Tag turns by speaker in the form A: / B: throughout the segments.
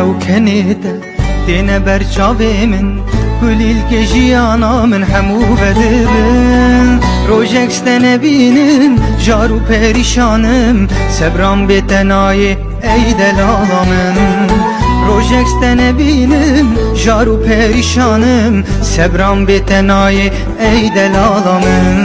A: ev kenete tene berçavê min kulîlkê jiyana min hemû vedibin rojek ste nebînim jar û perîşanim sebran bê tenayê ey delala min rojek ste nebînim jar û perîşanim sebran bê tenayê ey delala min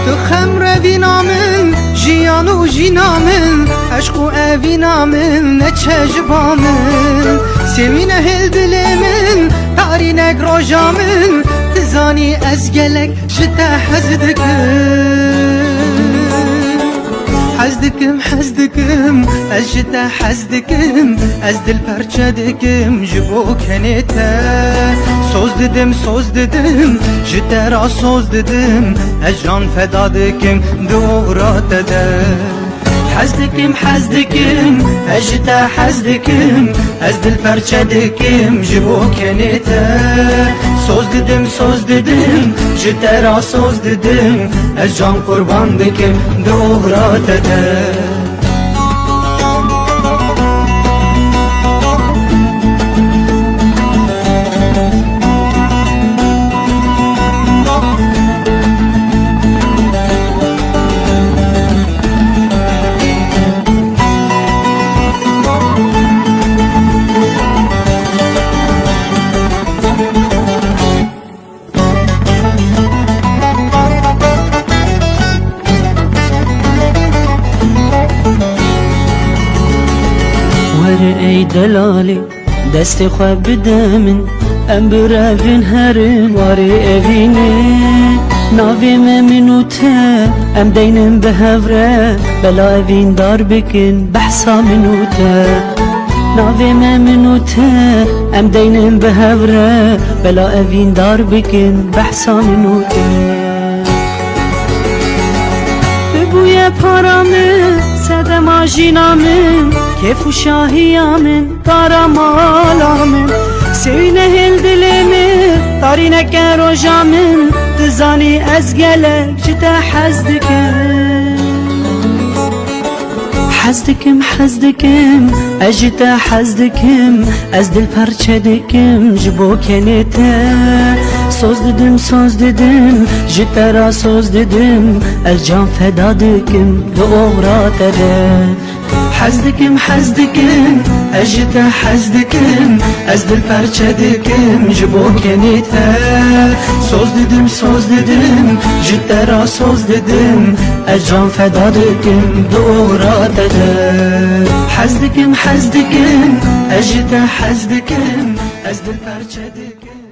A: tu xemrevîna min jiyan û jîna min eşq û evîna min neçe ji ba min semîne hêl dilê min tarînek roja min tizanî ez gelek ji te hez dikim hez dikim ez ji te hez dikim ez dil perçe dikim ji bo kenê te soz didim ji te ra soz didim ez can feda dikim dora te de hez dikim ez ji te hez dikim ez dil perçe dikim ji bo kenê te soz didim ji te ra soz didim ez can qurban dikim dora te de
B: ey delali desti xwe bide min em birevin herin warê evînê navê me min û te em deynin bi hevre bela evîn dar bikin behsa min û te navê me min û te em deynin bi hevre bela evîn dar bikin behsa min û te bibûye para min sedema jîna min kêf û şahiya min dara mala min sevîne hêl dilê min tarîneke roja min dizanî ez gelek ji te hez dikim ez ji te hez dikim ez dil perçe dikim ji bo kenê te soz didim ji te ra soz didim ez can feda dikim dora te de hez dikim ez ji te hez dikim ez dil perçe dikim ji bo kenê te soz didim ji te ra soz didim ez can feda dikim dora te de hez dikim ez ji te hez dikim ez dil perçe dikim